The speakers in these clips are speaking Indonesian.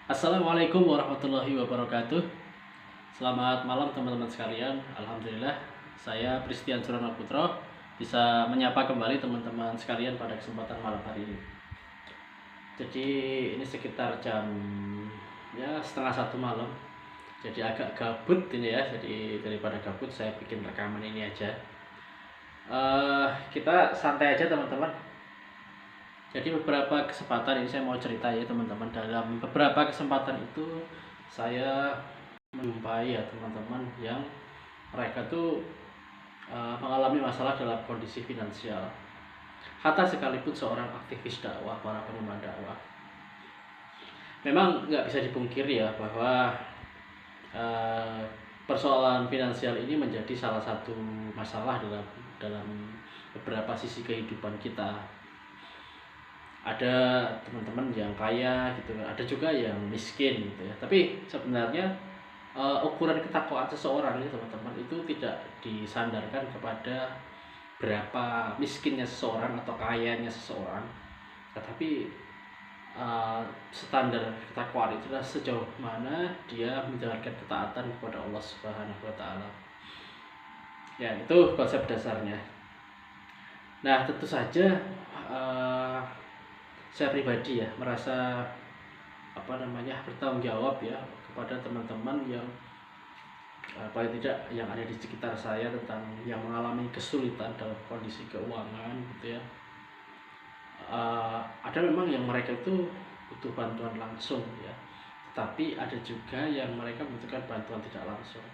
Assalamualaikum warahmatullahi wabarakatuh. Selamat malam teman-teman sekalian. Alhamdulillah saya Pristian Surono Putro bisa menyapa kembali teman-teman sekalian pada kesempatan malam hari ini. Jadi ini sekitar jam ya setengah satu malam. Jadi agak gabut ini ya. Jadi daripada gabut saya bikin rekaman ini aja. Kita santai aja teman-teman. Jadi beberapa kesempatan ini saya mau cerita ya teman-teman. Dalam beberapa kesempatan itu saya menjumpai ya teman-teman yang mereka tuh mengalami masalah dalam kondisi finansial. Hatta sekalipun seorang aktivis dakwah, para pengemban dakwah. Memang nggak bisa dipungkiri ya bahwa uh, persoalan finansial ini menjadi salah satu masalah dalam beberapa sisi kehidupan kita. Ada teman-teman yang kaya gitu, ada juga yang miskin gitu ya. Tapi sebenarnya ukuran ketakwaan seseorang ini teman-teman itu tidak disandarkan kepada berapa miskinnya seseorang atau kayanya seseorang, tetapi standar ketakwaan itu adalah sejauh mana dia menjalankan ketaatan kepada Allah Subhanahu wa taala. Ya, itu konsep dasarnya. Nah, tentu saja uh, saya pribadi ya merasa bertanggung jawab ya kepada teman-teman yang paling tidak yang ada di sekitar saya tentang yang mengalami kesulitan dalam kondisi keuangan gitu ya. Ada memang yang mereka itu butuh bantuan langsung ya, tapi ada juga yang mereka membutuhkan bantuan tidak langsung.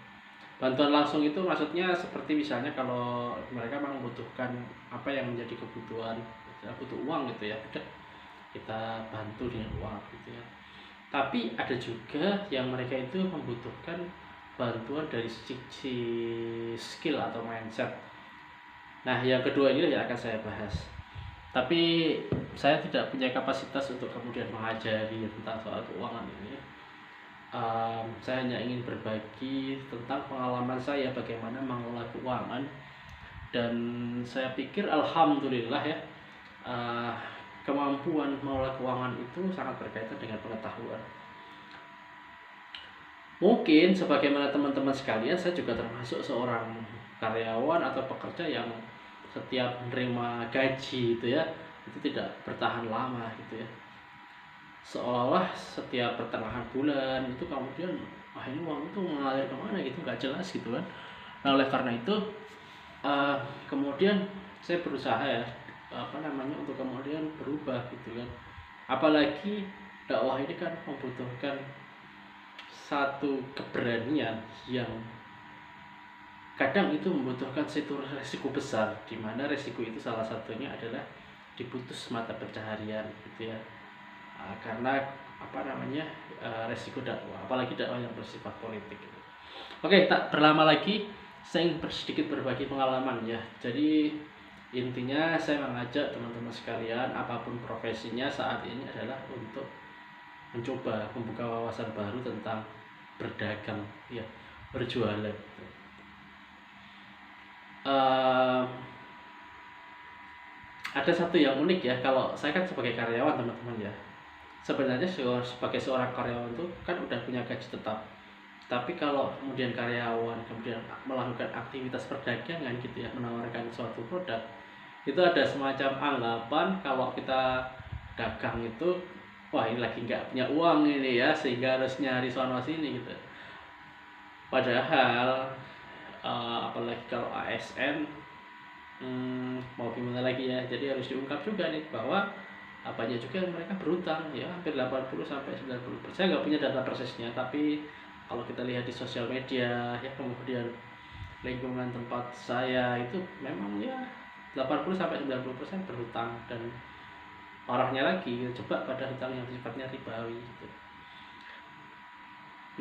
Bantuan langsung itu maksudnya seperti misalnya kalau mereka memang membutuhkan apa yang menjadi kebutuhan, ya, butuh uang gitu ya, udah kita bantu dengan uang gitu ya. Tapi ada juga yang mereka itu membutuhkan bantuan dari sisi skill atau mindset. Nah, yang kedua ini yang akan saya bahas. Tapi saya tidak punya kapasitas untuk kemudian mengajari tentang soal keuangan ini. Saya hanya ingin berbagi tentang pengalaman saya bagaimana mengelola keuangan, dan saya pikir alhamdulillah ya, kemampuan mengelola keuangan itu sangat berkaitan dengan pengetahuan. Mungkin sebagaimana teman-teman sekalian, saya juga termasuk seorang karyawan atau pekerja yang setiap menerima gaji itu ya, itu tidak bertahan lama gitu ya. Seolah-olah setiap pertengahan bulan itu kemudian ini uang itu mengalir kemana gitu, nggak jelas gitu kan. Nah, oleh karena itu kemudian saya berusaha ya untuk kemudian berubah gitu kan. Apalagi dakwah ini kan membutuhkan satu keberanian yang kadang itu membutuhkan satu resiko besar, di mana resiko itu salah satunya adalah diputus mata pencaharian gitu ya. Karena resiko dakwah, apalagi dakwah yang bersifat politik gitu. Oke, tak berlama lagi saya ingin sedikit berbagi pengalaman ya. Jadi intinya saya mengajak teman-teman sekalian apapun profesinya saat ini adalah untuk mencoba membuka wawasan baru tentang berdagang ya, berjualan. Ada satu yang unik ya, kalau saya kan sebagai karyawan teman-teman ya, sebenarnya sebagai seorang karyawan itu kan udah punya gaji tetap. Tapi kalau kemudian karyawan kemudian melakukan aktivitas perdagangan gitu ya, menawarkan suatu produk, itu ada semacam anggapan kalau kita dagang itu, wah ini lagi nggak punya uang ini ya, sehingga harus nyari sono sini gitu. Padahal apalagi kalau ASN, mau gimana lagi ya, jadi harus diungkap juga nih bahwa apanya juga mereka berutang ya, hampir 80-90%. Saya nggak punya data persisnya, tapi kalau kita lihat di sosial media ya, kemudian lingkungan tempat saya itu memang ya 80-90% berhutang, dan parahnya lagi coba pada hutang yang sifatnya ribawi gitu.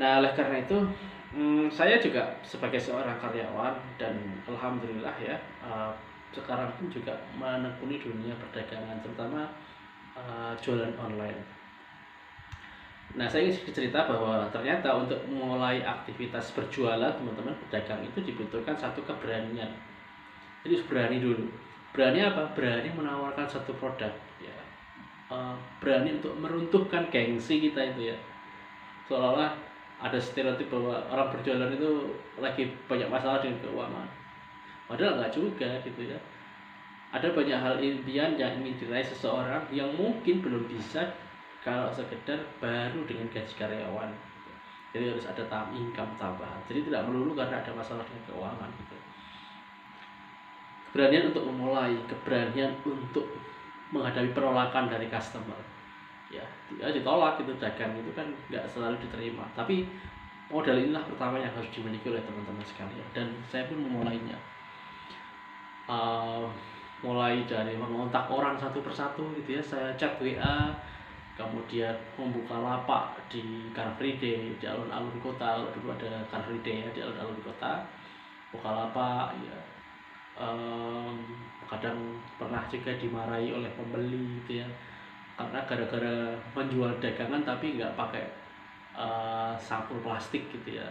Nah, oleh karena itu saya juga sebagai seorang karyawan, dan alhamdulillah ya sekarang pun juga menekuni dunia perdagangan, terutama jualan online. Nah, saya ingin cerita bahwa ternyata untuk memulai aktivitas berjualan teman-teman berdagang itu dibutuhkan satu keberanian. Jadi berani dulu. Berani apa? Berani menawarkan satu produk ya. Berani untuk meruntuhkan gengsi kita itu ya. seolah-olah ada stereotip bahwa orang berjualan itu lagi banyak masalah dengan keuangan. Padahal nggak juga gitu ya. Ada banyak hal impian yang ingin diraih seseorang yang mungkin belum bisa kalau sekedar baru dengan gaji karyawan. Jadi harus ada income tambahan. Jadi tidak melulu karena ada masalah dengan keuangan gitu. Keberanian untuk memulai, keberanian untuk menghadapi penolakan dari customer. Ya ditolak itu, dagang itu kan nggak selalu diterima. Tapi modal inilah pertama yang harus dimiliki oleh teman-teman sekalian. Dan saya pun memulainya. Mulai dari mengontak orang satu persatu gitu ya, saya chat WA, kemudian membuka lapak di Car Free Day di alun-alun kota. Kalau dulu ada Car Free Day ya di alun-alun kota, buka lapak ya. Kadang pernah juga dimarahi oleh pembeli gitu ya, karena gara-gara menjual dagangan tapi nggak pakai sampul plastik gitu ya,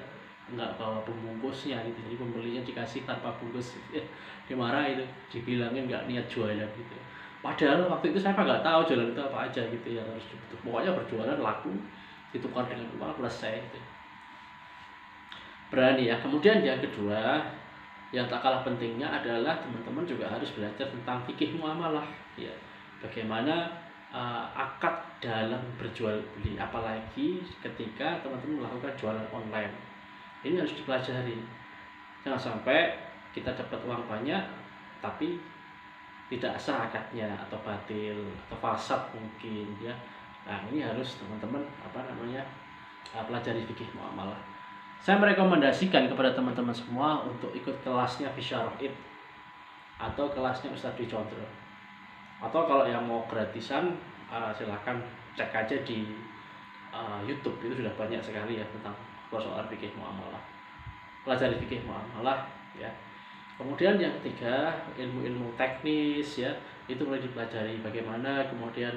nggak bawa pembungkusnya gitu, jadi pembelinya dikasih tanpa bungkus gitu ya. Dimarah itu, dibilangin nggak niat jualan gitu. Padahal waktu itu saya nggak tahu jualan itu apa aja gitu ya, harus dibutuh. Pokoknya berjualan laku, ditukar dengan uang, selesai gitu. Berani ya. Kemudian yang kedua, yang tak kalah pentingnya adalah teman-teman juga harus belajar tentang fikih muamalah ya. Bagaimana akad dalam berjual beli, apalagi ketika teman-teman melakukan jualan online. Ini harus dipelajari. Jangan sampai kita dapat uang banyak tapi tidak sah akadnya, atau batil, atau fasad mungkin ya. Nah, ini harus teman-teman pelajari fikih muamalah. Saya merekomendasikan kepada teman-teman semua untuk ikut kelasnya Fisyaroid atau kelasnya Ustadz Dwi Condro. Atau kalau yang mau gratisan, silahkan cek aja di YouTube, itu sudah banyak sekali ya tentang persoalan fikih muamalah. Pelajari fikih muamalah ya. Kemudian yang ketiga, ilmu-ilmu teknis ya, itu mulai dipelajari bagaimana kemudian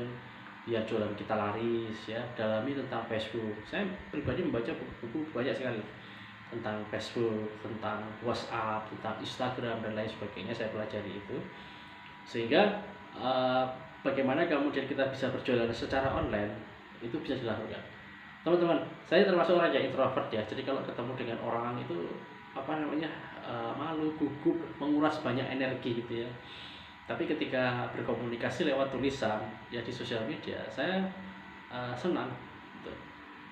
biar jualan kita laris ya. Dalami tentang Facebook. Saya pribadi membaca buku-buku banyak sekali tentang Facebook, tentang WhatsApp, tentang Instagram dan lain sebagainya. Saya pelajari itu sehingga bagaimana kemudian kita bisa berjualan secara online itu bisa dilakukan. Teman-teman, saya termasuk orang yang introvert ya. Jadi kalau ketemu dengan orang itu malu, gugup, menguras banyak energi gitu ya. Tapi ketika berkomunikasi lewat tulisan ya di sosial media, saya senang gitu.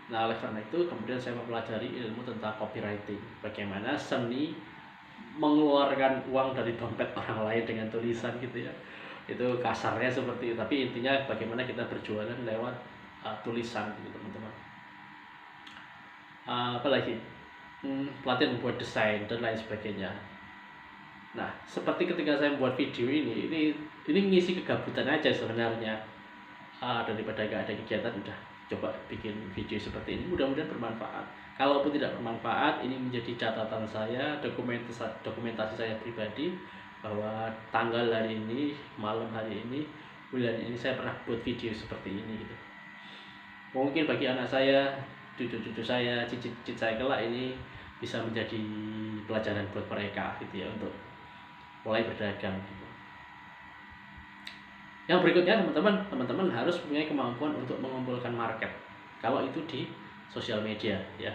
Nah, oleh karena itu kemudian saya mempelajari ilmu tentang copywriting, bagaimana seni mengeluarkan uang dari dompet orang lain dengan tulisan gitu ya. Itu kasarnya seperti itu, tapi intinya bagaimana kita berjualan lewat tulisan gitu teman-teman. Apalagi pelatihan membuat desain dan lain sebagainya. Nah, seperti ketika saya membuat video ini ngisi kegabutan aja sebenarnya. Daripada gak ada kegiatan, udah coba bikin video seperti ini, mudah-mudahan bermanfaat. Kalaupun tidak bermanfaat, ini menjadi catatan saya, dokumentasi saya pribadi, bahwa tanggal hari ini, malam hari ini, bulan ini saya pernah buat video seperti ini gitu. Mungkin bagi anak saya, cucu-cucu saya, cicit-cicit saya kelak, ini bisa menjadi pelajaran buat mereka gitu ya, untuk mulai berdagang gitu. Yang berikutnya teman-teman harus punya kemampuan untuk mengumpulkan market. Kalau itu di sosial media ya.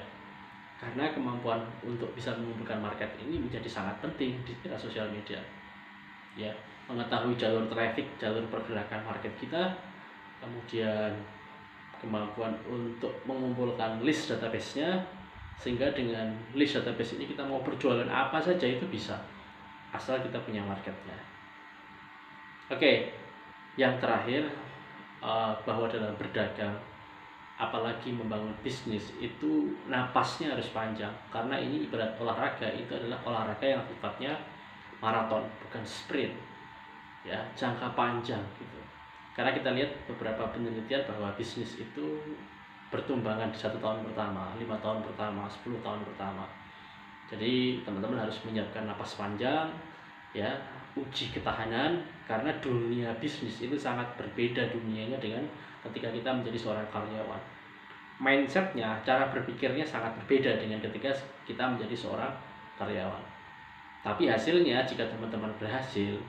Karena kemampuan untuk bisa mengumpulkan market ini menjadi sangat penting di era sosial media. Ya, mengetahui jalur traffic, jalur pergerakan market kita, kemudian kemampuan untuk mengumpulkan list database-nya, sehingga dengan list database ini kita mau berjualan apa saja itu bisa, asal kita punya marketnya. Oke, yang terakhir, bahwa dalam berdagang, apalagi membangun bisnis, itu napasnya harus panjang. Karena ini ibarat olahraga, itu adalah olahraga yang sifatnya maraton, bukan sprint ya, jangka panjang gitu. Karena kita lihat beberapa penelitian bahwa bisnis itu bertumbangan di 1 tahun pertama, 5 tahun pertama, 10 tahun pertama. Jadi teman-teman harus menyiapkan napas panjang ya, uji ketahanan, karena dunia bisnis itu sangat berbeda dunianya dengan ketika kita menjadi seorang karyawan. Mindsetnya, cara berpikirnya sangat berbeda dengan ketika kita menjadi seorang karyawan. Tapi hasilnya, jika teman-teman berhasil,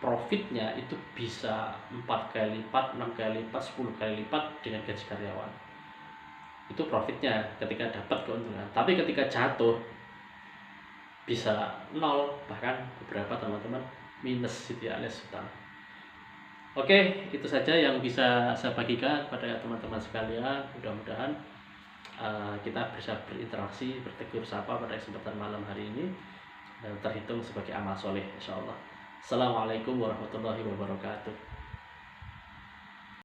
profitnya itu bisa 4 kali lipat, 6 kali lipat, 10 kali lipat dengan gaji karyawan. itu profitnya ketika dapat keuntungan. Tapi ketika jatuh bisa nol, bahkan beberapa teman-teman minus gitu ya, alias hutang. Oke, itu saja yang bisa saya bagikan pada teman-teman sekalian. Mudah-mudahan kita bisa berinteraksi, bertegur sapa pada kesempatan malam hari ini, terhitung sebagai amal soleh, insya Allah. Assalamualaikum warahmatullahi wabarakatuh.